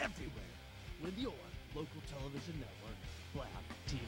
everywhere with your local television network, Black TV.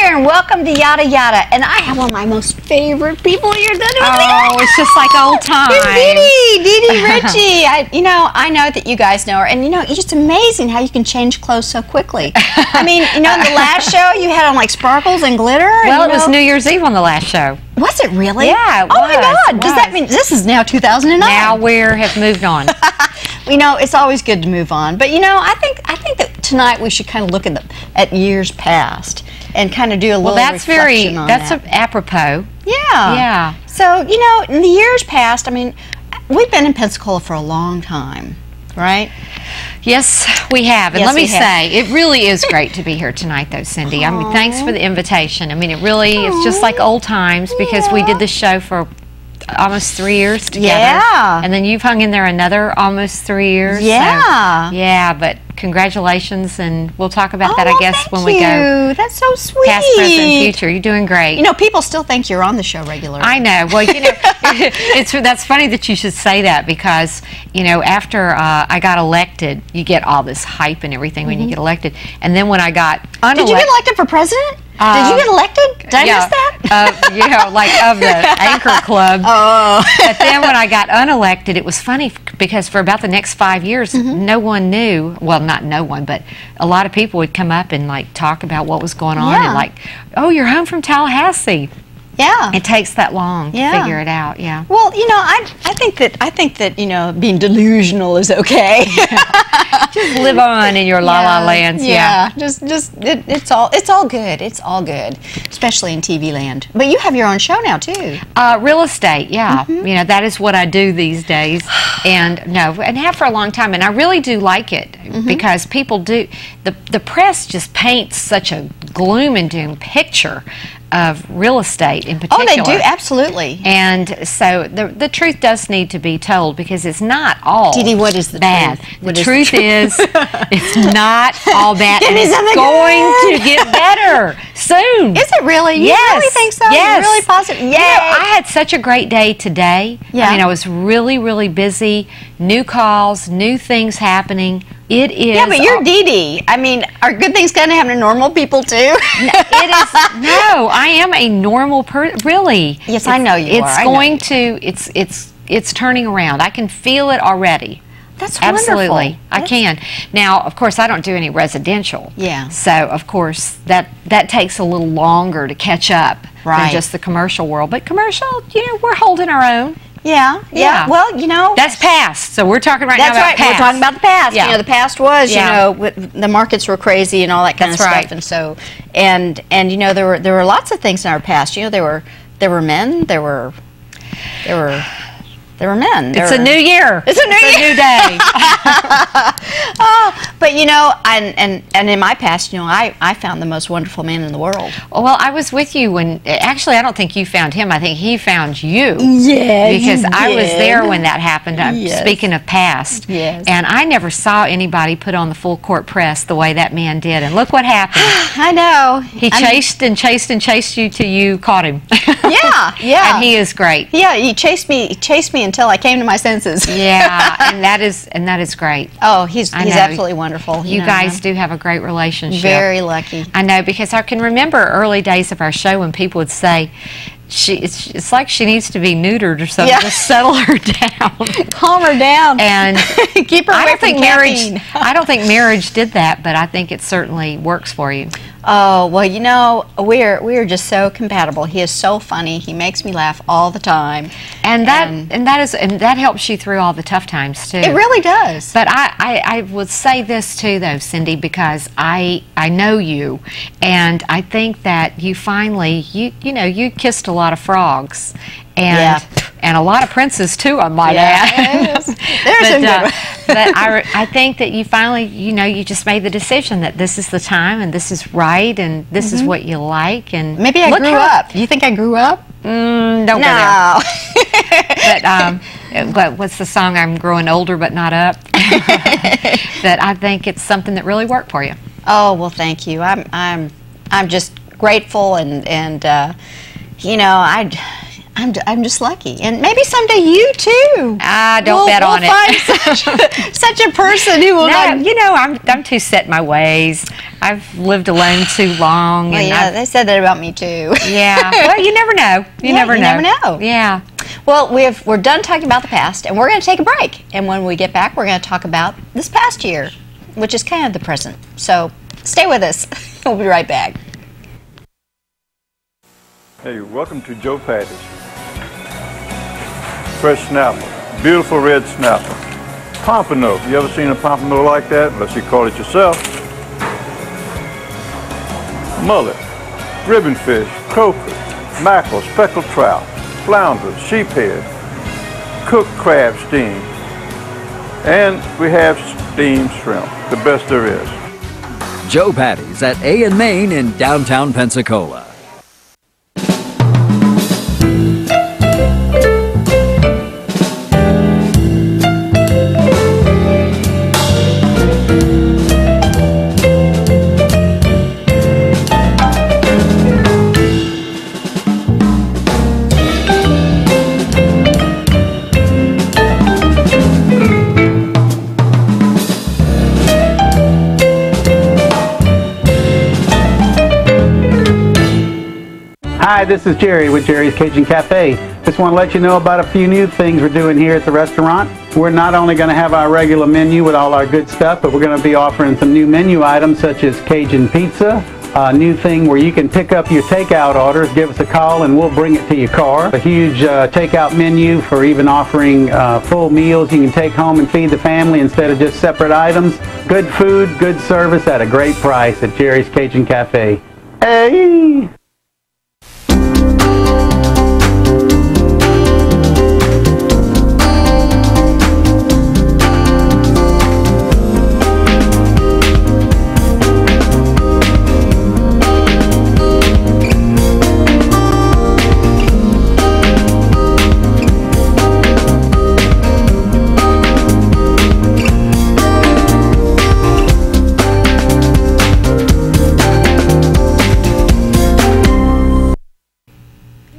And welcome to Yadda Yadda, and I have one of my most favorite people here. Oh, it's just like old times. Dee Ritchie. I know that you guys know her, and it's just amazing how you can change clothes so quickly. I mean, in the last show you had on like sparkles and glitter. Well, it was New Year's Eve on the last show. Was it really? Yeah, it was. Oh my God! Does that mean this is now 2009? Now we have moved on. It's always good to move on, but I think that tonight we should kind of look at years past and kind of do a little reflection on that. That's apropos. Yeah. Yeah. So, in the years past, I mean, we've been in Pensacola for a long time, right? Yes, we have. And let me say, it really is great to be here tonight, though, Cindy. I mean, thanks for the invitation. I mean, it really is just like old times because we did the show for almost 3 years together. Yeah. And then you've hung in there another almost 3 years. Yeah. So, yeah, but congratulations, and we'll talk about that, I guess, when we go. That's so sweet. Past, present, and future. You're doing great. People still think you're on the show regularly. I know. Well, that's funny that you should say that because, after I got elected, you get all this hype and everything when you get elected. And then when I got unelected. Did you get elected for president? Did you get elected? Did I miss that? Like of the Anchor Club. Oh. But then when I got unelected, it was funny because for about the next 5 years, no one knew. Well, not no one, but a lot of people would come up and like talk about what was going on and like, oh, you're home from Tallahassee. Yeah. It takes that long to figure it out. Yeah. Well, I think that being delusional is okay. Just live on in your la-la lands. Yeah. It's all good. It's all good, especially in TV land. But you have your own show now too. Real estate. Yeah. That is what I do these days, and have for a long time. And I really do like it because people do. The press just paints such a gloom and doom picture of real estate in particular. Oh, they do, absolutely. And so the truth does need to be told because it's not all Dee, what is the bad. truth? The truth is it's not all bad, and it's going to get better soon. Is it really? You really think so? Yes. You're really positive? Yay! I had such a great day today. Yeah. I mean, I was really, really busy. New calls, new things happening. It is. Yeah, but you're Dee. I mean, are good things going to happen to normal people too? It is. No, I am a normal person. Really. Yes, I know you are. It's going to. It's turning around. I can feel it already. That's absolutely. Wonderful. I can. Now, of course, I don't do any residential. Yeah. So, of course, that takes a little longer to catch up than just the commercial world. But commercial, we're holding our own. Yeah. Well, that's past. So we're talking now about past. We're talking about the past. Yeah. The past was, the markets were crazy and all that kind of stuff, and so, and there were lots of things in our past. There were men. There were men. It's a new year. It's a new day. But and in my past, I found the most wonderful man in the world. Well, I was with you when. Actually, I don't think you found him. I think he found you. Yeah, because I was there when that happened. Yes. Speaking of past, yes, and I never saw anybody put on the full court press the way that man did. And look what happened. I know. He chased you till you caught him. Yeah. And he is great. Yeah, he chased me until I came to my senses. Yeah, and that is great. Oh, he's absolutely wonderful. You guys do have a great relationship. Very lucky. I know, because I can remember early days of our show when people would say, it's like she needs to be neutered or something. Yeah. Just settle her down, calm her down, and keep her away from caffeine. I don't think marriage did that, but I think it certainly works for you. Oh, well, you know, we're just so compatible. He is so funny. He makes me laugh all the time. And that helps you through all the tough times too. It really does. But I would say this too, though, Cindy, because I know you, and I think that you finally you kissed a lot of frogs, and a lot of princes too, I might add. There's some good ones. But I think that you finally, you just made the decision that this is the time and this is right and this is what you like. And maybe I grew up. You think I grew up? Don't go there. But what's the song? I'm growing older but not up. That I think it's something that really worked for you. Oh, well, thank you. I'm just grateful, and I'm just lucky, and maybe someday you too. Don't bet on it. Find such a person who will. I'm too set in my ways. I've lived alone too long. Well, and they said that about me too. Yeah. Well, you never know. You never know. Yeah. Well, we're done talking about the past, and we're going to take a break. And when we get back, we're going to talk about this past year, which is kind of the present. So stay with us. We'll be right back. Hey, welcome to Joe Patty's. Fresh snapper, beautiful red snapper. Pompano, you ever seen a pompano like that? Unless you call it yourself. Mullet, ribbon fish, croaker, mackerel, speckled trout, flounder, sheephead, cooked crab steam, and we have steamed shrimp, the best there is. Joe Patty's at A and Main in downtown Pensacola. Hi, this is Jerry with Jerry's Cajun Cafe. Just want to let you know about a few new things we're doing here at the restaurant. We're not only going to have our regular menu with all our good stuff, but we're going to be offering some new menu items such as Cajun pizza, a new thing where you can pick up your takeout orders, give us a call and we'll bring it to your car. A huge takeout menu for even offering full meals you can take home and feed the family instead of just separate items. Good food, good service at a great price at Jerry's Cajun Cafe. Hey!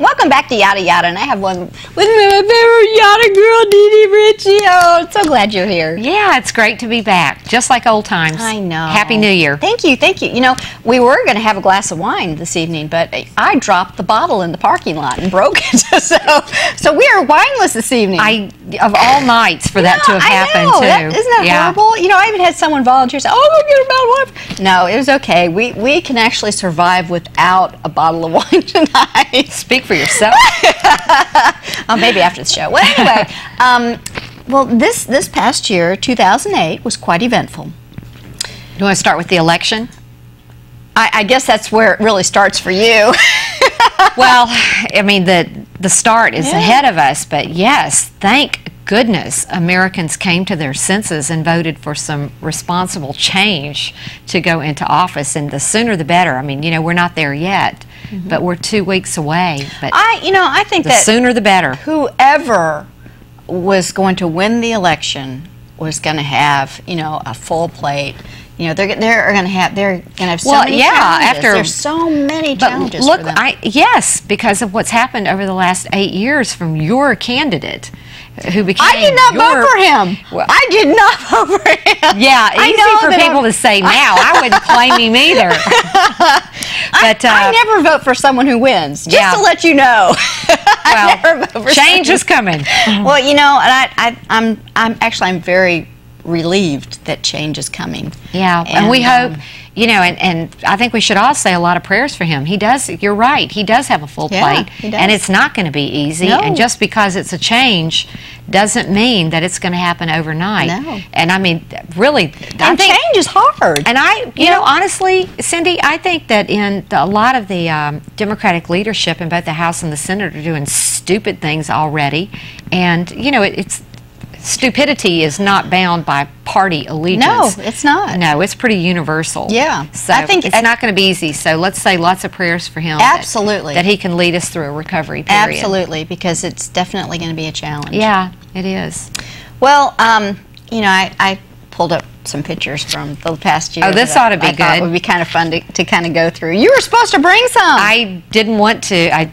Welcome back to Yadda Yadda, and I have one with my favorite Yadda girl, Dee Dee Ritchie. Oh, I'm so glad you're here. Yeah, it's great to be back, just like old times. I know. Happy New Year. Thank you, thank you. You know, we were going to have a glass of wine this evening, but I dropped the bottle in the parking lot and broke it. so we are wineless this evening. Of all nights for that to have happened, too. Isn't that horrible? You know, I even had someone volunteer say, "Oh, we'll get a bottle of wine." No, it was okay. We can actually survive without a bottle of wine tonight. Speak for yourself. Oh, maybe after the show. Well, anyway, well, this past year, 2008, was quite eventful. You want to start with the election? I guess that's where it really starts for you. Well, I mean, the start is ahead of us, but yes, thank goodness Americans came to their senses and voted for some responsible change to go into office, and the sooner the better. I mean, you know, we're not there yet, but we're 2 weeks away. But I think the sooner the better. Whoever was going to win the election was going to have, you know, a full plate. You know, they're going to have so many challenges. There's so many challenges look, for them. yes, because of what's happened over the last 8 years from your candidate, who became I did not vote for him. Well, I did not vote for him. Yeah, easy for people to say now. I wouldn't claim him either. But I never vote for someone who wins. Just to let you know. Well, I never vote for change is coming. Well, you know, and I'm very relieved that change is coming. Yeah, and we hope, you know, and I think we should all say a lot of prayers for him. He does, you're right, he does have a full plate, he does. and it's not going to be easy, and just because it's a change doesn't mean that it's going to happen overnight. No. And I mean, really, I think change is hard. And you know, honestly, Cindy, I think that a lot of the Democratic leadership in both the House and the Senate are doing stupid things already, and you know, it's stupidity is not bound by party allegiance. No, it's not. No, it's pretty universal. Yeah. So I think it's not going to be easy. So let's say lots of prayers for him. Absolutely. That he can lead us through a recovery period. Absolutely, because it's definitely going to be a challenge. Yeah, it is. Well, you know, I pulled up some pictures from the past year. Oh, this ought to be good. It would be kind of fun to kind of go through. You were supposed to bring some. I didn't want to. I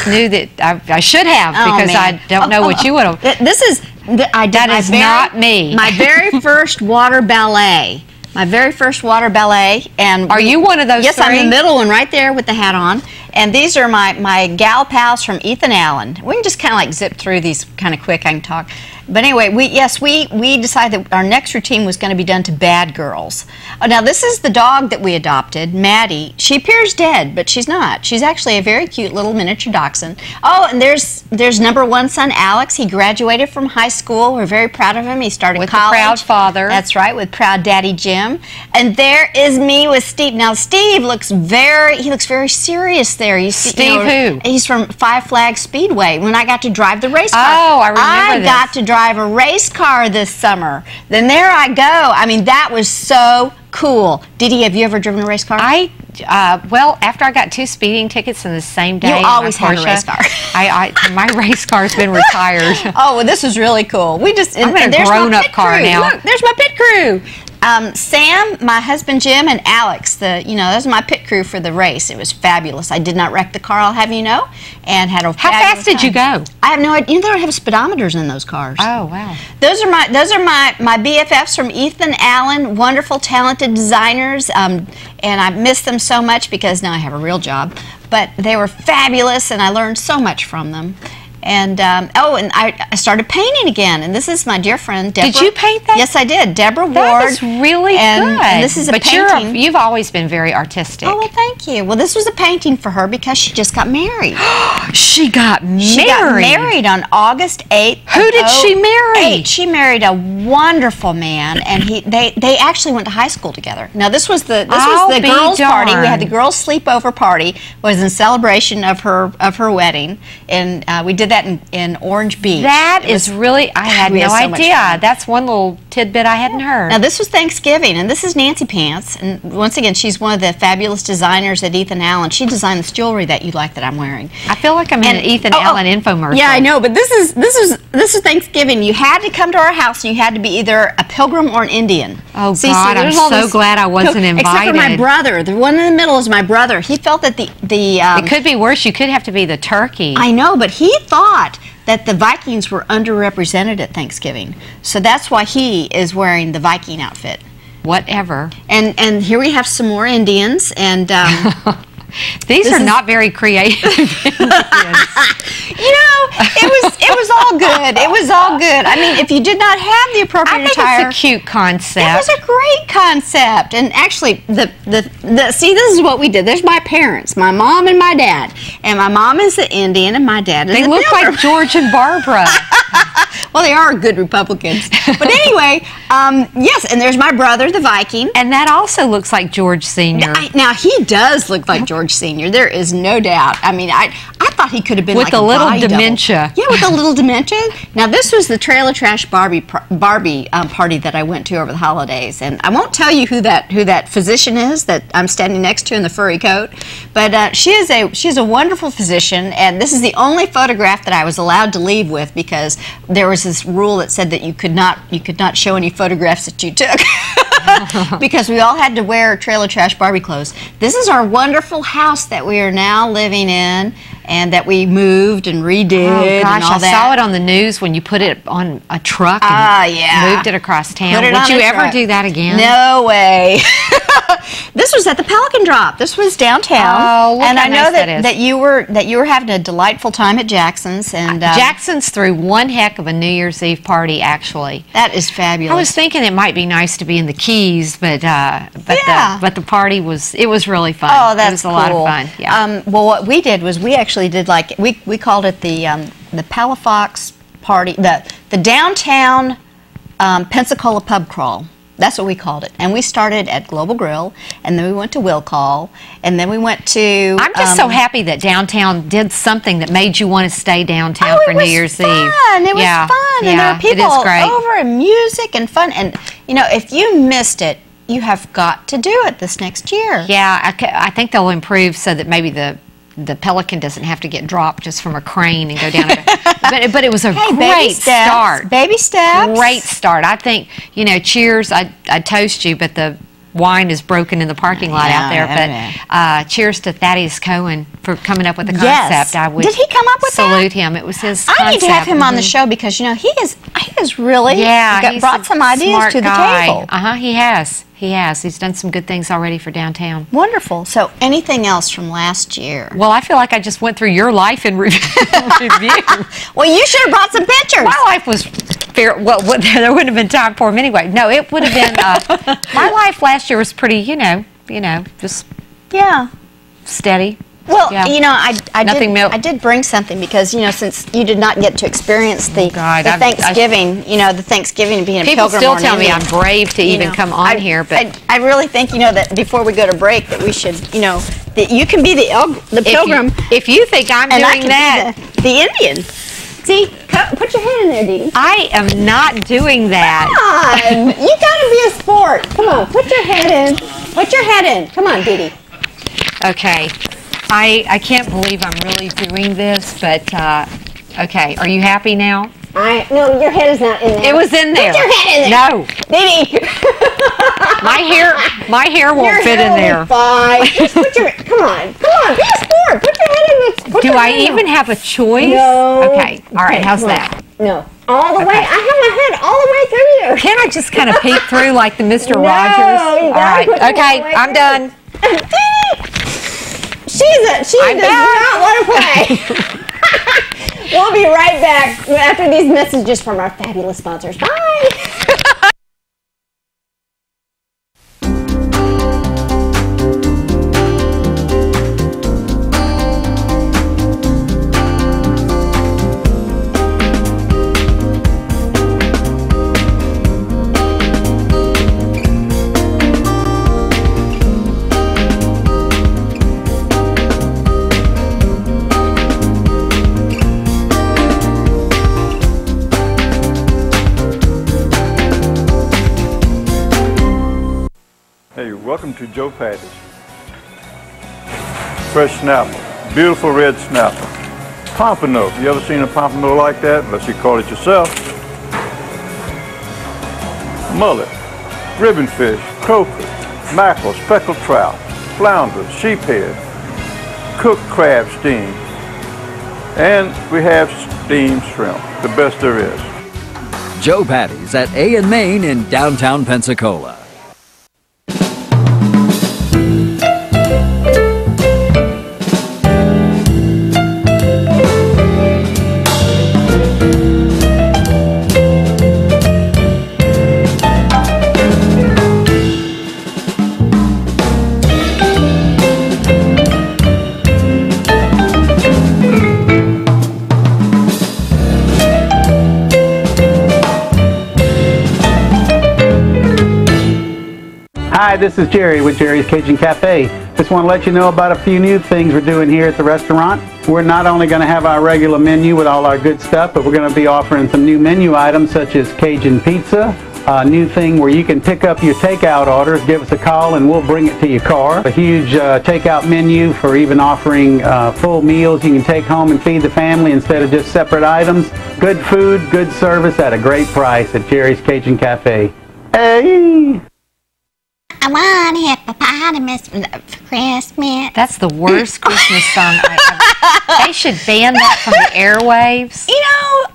knew that I should have, because I don't know what you would have. This is that is not me. My very first water ballet. My very first water ballet. And are you one of those? Yes, three? I'm the middle one right there with the hat on. And these are my gal pals from Ethan Allen. We can just kind of like zip through these kind of quick. I can talk. But anyway, we decided that our next routine was going to be done to bad girls. Oh, now this is the dog that we adopted, Maddie. She appears dead, but she's not. She's actually a very cute little miniature dachshund. Oh, and there's #1 son, Alex. He graduated from high school. We're very proud of him. He started with college. With the proud father. That's right, with proud daddy Jim. And there is me with Steve. Now Steve looks very serious there. You see, Steve who? He's from Five Flags Speedway. When I got to drive the race car. Oh, I remember this. I got to drive a race car this summer. Then there I go. I mean, that was so cool. Didi, have you ever driven a race car? Well, after I got 2 speeding tickets in the same day, you always had a race car. My race car's been retired. Oh, well, this is really cool. I'm in a grown-up car now. Look, there's my pit crew. Sam, my husband Jim, and Alex, those are my pit crew for the race. It was fabulous. I did not wreck the car, I'll have you know, and had a How fast did you go? I have no idea. You know, they don't have speedometers in those cars. Oh, wow. Those are my BFFs from Ethan Allen, wonderful, talented designers, and I miss them so much because now I have a real job. But they were fabulous, and I learned so much from them. And and I started painting again, and this is my dear friend Deborah. Did you paint that? Yes, I did. Deborah Ward. That is really good. And this is a painting. You've always been very artistic. Oh, well, thank you. Well, this was a painting for her because she just got married. She got married? She got married on August 8th. Who did she marry? She married a wonderful man, and they actually went to high school together. Now, this was the girls' party. We had the girls' sleepover party. Was in celebration of her wedding, and we did that in Orange Beach. That is really, I had no idea. That's one little tidbit I hadn't heard. Now this was Thanksgiving, and this is Nancy Pants, and once again, she's one of the fabulous designers at Ethan Allen. She designed this jewelry that you like that I'm wearing. I feel like I'm in an Ethan Allen infomercial. Yeah, I know, but this is Thanksgiving. You had to come to our house, and you had to be either a pilgrim or an Indian. Oh, God, I'm so glad I wasn't invited. Except for my brother. The one in the middle is my brother. He felt that it could be worse. You could have to be the turkey. I know, but he thought that the Vikings were underrepresented at Thanksgiving. So that's why he is wearing the Viking outfit. Whatever. And here we have some more Indians, and these are not very creative. You know, it was all good. It was all good. I mean, if you did not have the appropriate attire, it's a cute concept. It was a great concept. And actually, see, this is what we did. There's my parents, my mom and my dad. And my mom is the Indian, and my dad is the They look builder. like George and Barbara. Well, they are good Republicans. But anyway, yes, and there's my brother, the Viking. And that also looks like George Sr. Now, he does look like George Sr. There is no doubt. I mean, I thought he could have been with like a little body dementia. Double. Yeah, with a little dementia. Now, this was the Trailer Trash Barbie party that I went to over the holidays, and I won't tell you who that physician is that I'm standing next to in the furry coat, but she is a wonderful physician, and this is the only photograph that I was allowed to leave with because there was this rule that said that you could not show any photographs that you took. Because we all had to wear Trailer Trash Barbie clothes. This is our wonderful house that we are now living in, and that we moved and redid. Oh gosh, and all I that. saw it on the news when you put it on a truck and moved it across town. Would you ever do that again? No way. This was at the Pelican Drop. This was downtown. Oh, look and how I know nice that you were having a delightful time at Jackson's. And Jackson's threw one heck of a New Year's Eve party, actually. That is fabulous. I was thinking it might be nice to be in the Keys, but the party was really fun. Oh, that's it was a lot of fun. Yeah. Well, what we did was we actually did we called it the Palafox party, the downtown Pensacola pub crawl. That's what we called it. And we started at Global Grill, and then we went to Will Call, and then we went to... I'm just so happy that downtown did something that made you want to stay downtown for New Year's Eve. It was fun. And there were people over and music and fun. And, you know, if you missed it, you have got to do it this next year. Yeah, I think they'll improve so that maybe the Pelican doesn't have to get dropped just from a crane and go down. But it was a great start. Baby steps. Great start. I think, you know, cheers. I toast you, but the wine is broken in the parking lot out there. But cheers to Thaddeus Cohen for coming up with the concept. I would Did he come up with salute him. It was his concept. I need to have him on the show because, you know, he has really brought some ideas to the table. He has. He has. He's done some good things already for downtown. Wonderful. So anything else from last year? Well, I feel like I just went through your life in review. Well, you should have brought some pictures. My life was fair. Well, there wouldn't have been time for him anyway. No, it would have been. My life last year was pretty, you know, just steady. Well, you know, I did bring something because, you know, since you did not get to experience the Thanksgiving, you know, the Thanksgiving being a pilgrim. People still tell me I'm brave to even come on here, but I really think, you know, that before we go to break that we should, you know, that you can be the pilgrim. If you think I'm doing that, the Indian. See, put your head in there, Dee Dee. I am not doing that. Come on, you gotta be a sport. Come on, put your head in. Put your head in. Come on, Dee Dee. Okay. I can't believe I'm really doing this, but okay. Are you happy now? No, your head is not in there. It was in there. Put your head in there. No. Dee Dee. My hair won't fit in there. Fine. Just put your, come on, be a sport. Put your head in there. Do I even have a choice? No. Okay. All right. How's that? No. All the way. I have my head all the way through you. Can I just kind of peek through like the Mr. No, Rogers? You gotta put your okay. head I'm done. She does not want to play. We'll be right back after these messages from our fabulous sponsors. Bye. Hey, welcome to Joe Patty's. Fresh snapper, beautiful red snapper. Pompano, you ever seen a pompano like that? Unless you call it yourself. Mullet, ribbon fish, croaker, mackerel, speckled trout, flounder, sheephead, cooked crab steam, and we have steamed shrimp, the best there is. Joe Patty's at A and Main in downtown Pensacola. Hi, this is Jerry with Jerry's Cajun Cafe. Just want to let you know about a few new things we're doing here at the restaurant. We're not only going to have our regular menu with all our good stuff, but we're going to be offering some new menu items such as Cajun pizza, a new thing where you can pick up your takeout orders, give us a call and we'll bring it to your car. A huge takeout menu for even offering full meals you can take home and feed the family instead of just separate items. Good food, good service at a great price at Jerry's Cajun Cafe. Hey! I want hippopotamus for Christmas. That's the worst Christmas song I ever. They should ban that from the airwaves. You know,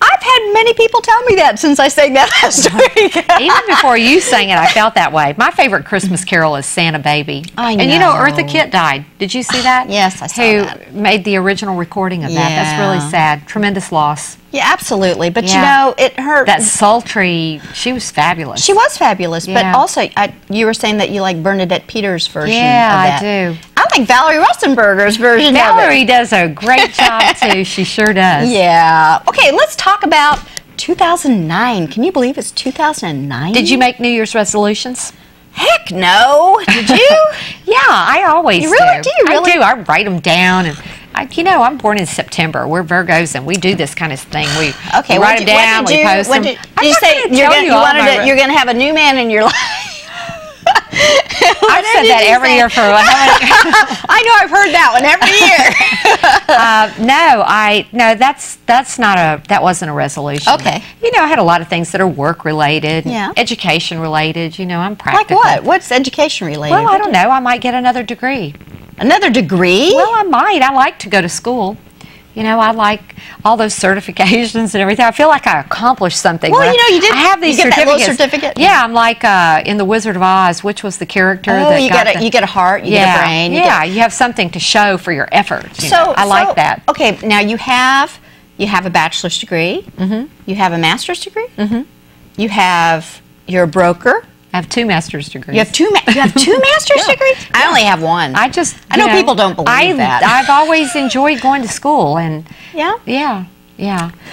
I've had many people tell me that since I sang that last week. Even before you sang it, I felt that way. My favorite Christmas carol is Santa Baby. I know. And you know, Eartha Kitt died. Did you see that? Yes, I saw that. Who made the original recording of that. That's Yeah. really sad. Tremendous loss. Yeah, absolutely. But Yeah. you know, it hurt. That sultry, she was fabulous. She was fabulous, but Yeah. also you were saying that you like Bernadette Peters' version Yeah, of that. I do. I like Valerie Russenberger's version Valerie of it. does a great job, too. She sure does. Yeah. Okay, let's talk about 2009. Can you believe it's 2009? Did you make New Year's resolutions? Heck no. Did you? Yeah, I always You really do? You really? I do. I write them down. And you know, I'm born in September. We're Virgos, and we do this kind of thing. We Okay, write them down, we post them. Did you say you're going to have a new man in your life? I've said that every year for how many? I know, I've heard that one every year. No, that wasn't a resolution. Okay. You know, I had a lot of things that are work related, Yeah. education related. You know, I'm Like practical. what? What's education related? Well, I don't know. I might get another degree. Another degree? Well, I might. I like to go to school. You know, I like all those certifications and everything. I feel like I accomplished something. Well, you know, you did. I have these you get certificates. That little certificate? Yeah, I'm like in The Wizard of Oz. Which was the character that you get a heart, you get a brain. You have something to show for your effort. You know. I like that. Okay, now you have a bachelor's degree. Mm-hmm. You have a master's degree. Mm-hmm. You're a broker. I have 2 master's degrees. You have two master's degrees? I only have one. I know people don't believe that. I've always enjoyed going to school, and yeah.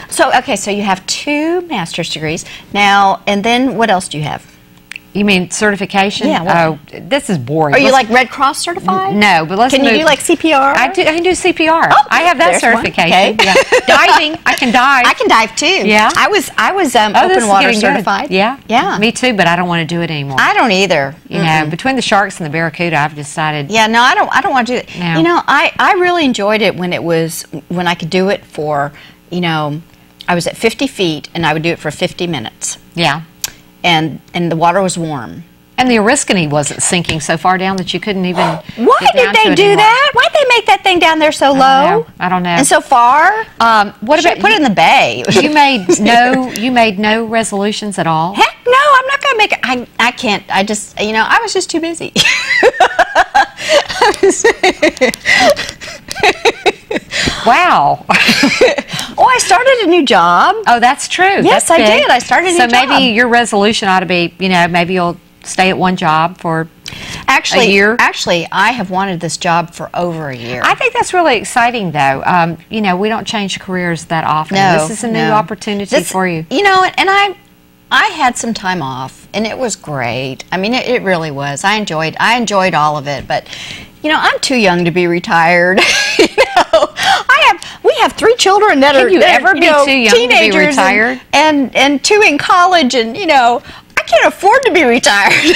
So So you have 2 master's degrees now, and then what else do you have? you mean certification? Yeah. This is boring. Are you like Red Cross certified? No, but let's Can move. you do like CPR? I can do CPR. Oh, I have that there's one. certification. Okay. Yeah. Diving, I can dive. I can dive too. Yeah. I was this open is water getting good. certified. Yeah. Yeah. Me too, but I don't want to do it anymore. I don't either. You know, between the sharks and the barracuda, I've decided. Yeah, no, I don't want to do that. No. You know, I really enjoyed it when I could do it for, you know, I was at 50 feet and I would do it for 50 minutes. Yeah. And the water was warm. And the Oriskany wasn't sinking so far down that you couldn't even. Why get did down to they it do anymore. that? Why'd they make that thing down there so low? I don't know. And so far? What about put it in the bay? You made no resolutions at all? Heck no, I'm not going to make it. I can't. I just, you know, I was just too busy. Wow. Oh, I started a new job. Oh, that's true. Yes, That's I big. did. I started a new So job. maybe your resolution ought to be, you know, maybe you'll stay at one job for Actually, a year. Actually, I have wanted this job for over a year. I think that's really exciting, though. You know, we don't change careers that often. No, This is a new opportunity for you. You know, and I had some time off, and it was great. I mean, it really was. I enjoyed all of it, but you know, I'm too young to be retired. You know, we have 3 children that Can you ever be too young to be teenagers retired? and 2 in college, and you know, I can't afford to be retired.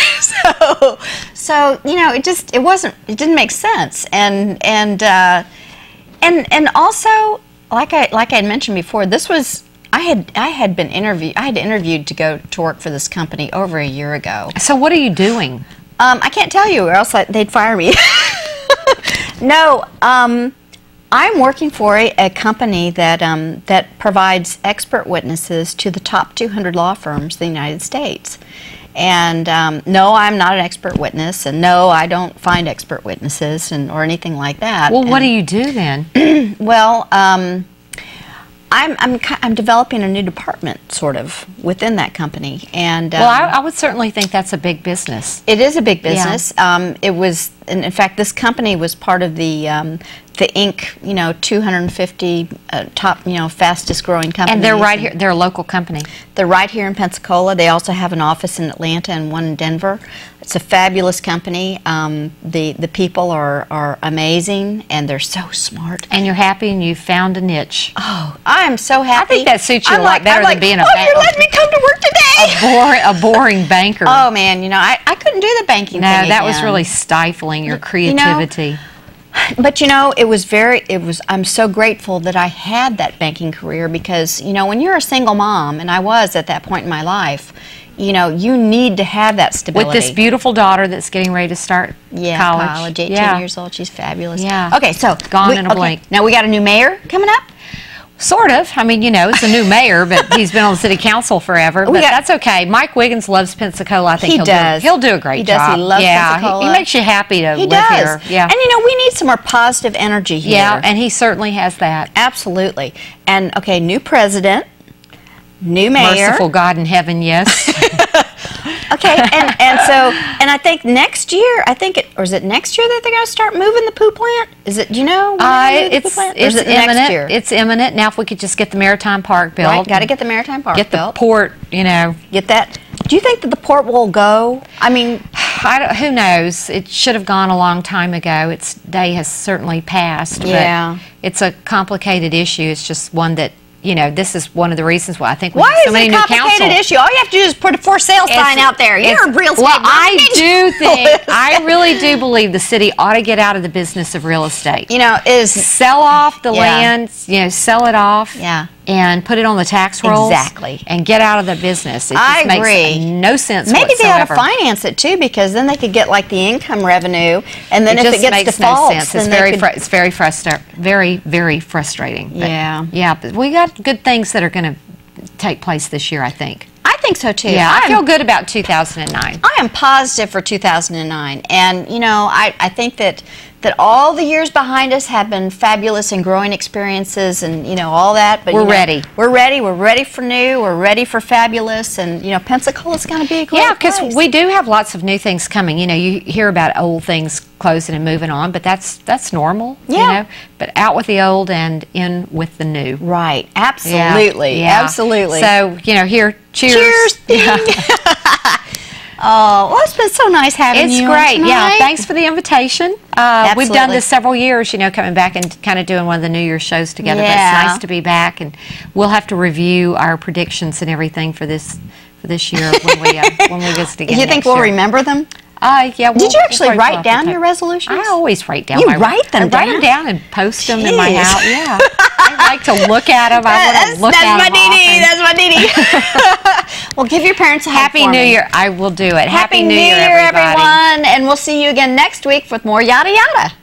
So you know, it didn't make sense, and also like I had mentioned before, this was. I had interviewed to go to work for this company over a year ago. So what are you doing? I can't tell you, or else they'd fire me. No, I'm working for a company that provides expert witnesses to the top 200 law firms in the United States. And no, I'm not an expert witness, and no, I don't find expert witnesses or anything like that. Well, what do you do then? Well, I'm developing a new department, sort of, within that company, and Well, I would certainly think that's a big business. it is a big business. It was, and in fact, this company was part of the Inc. 250 top, fastest growing companies. And they're right here. They're a local company. They're right here in Pensacola. They also have an office in Atlanta and one in Denver. It's a fabulous company. The people are amazing, and they're so smart. And you're happy, and you found a niche. Oh, I'm so happy. I think that suits you a lot better than being a oh, you're letting me come to work today. a boring banker. Oh man, I couldn't do the banking No, thing that was again. really stifling your creativity. But I'm so grateful that I had that banking career because, when you're a single mom, and I was at that point in my life, you need to have that stability. With this beautiful daughter that's getting ready to start college. 18 years old. She's fabulous. Yeah. Okay, so. Gone in a blink. Now we got a new mayor coming up? Sort of. I mean, it's a new mayor, but he's been on the city council forever. But that's okay. Mike Wiggins loves Pensacola. I think he'll do a great job. He loves Pensacola. He makes you happy to live here. Yeah. And we need some more positive energy here. Yeah, and he certainly has that. Absolutely. And okay, new president, new mayor. Merciful God in heaven, yes. Okay, and I think next year, or is it next year that they're going to start moving the poo plant? Is it, it's imminent. Next year? It's imminent. Now, if we could just get the Maritime Park built. Right, got to get the Maritime Park built. Get the port, Get that. Do you think that the port will go? I mean, who knows? It should have gone a long time ago. Its day has certainly passed. Yeah. But it's a complicated issue. It's just one that, this is one of the reasons why I think we have so many new council. Why is it a complicated issue? All you have to do is put a for sale sign out there. You're a real estate. Well, I really do believe the city ought to get out of the business of real estate. Sell off the land, sell it off. Yeah. And put it on the tax rolls. Exactly. And get out of the business. It just makes no sense Maybe whatsoever. they ought to finance it too, because then they could get like the income revenue, and then if it gets defaults, no sense. It's very very frustrating. Yeah. Yeah, but we got good things that are going to take place this year, I think. I think so too. Yeah, I feel good about 2009. I am positive for 2009, and I think that all the years behind us have been fabulous and growing experiences, and all that. But we're ready. We're ready. We're ready for new. We're ready for fabulous, and Pensacola's going to be a great place. Because we do have lots of new things coming. You hear about old things closing and moving on, but that's normal. Yeah. But out with the old and in with the new. Right. Absolutely. Yeah. Absolutely. So here, cheers. Cheers. Yeah. Oh, well, it's been so nice having you. It's great. Yeah, thanks for the invitation. We've done this several years, coming back and kind of doing one of the New Year's shows together. Yeah. But it's nice to be back, and we'll have to review our predictions and everything for this year when we visit again. You think we'll remember them? Yeah. Did you actually write down your resolutions? I always write down. I write them down and post them in my house. Yeah. I like to look at them. That's my Dee. That's my Dee. Well, give your parents a Happy New Year. I will do it. Happy New Year, everyone. And we'll see you again next week with more Yadda Yadda.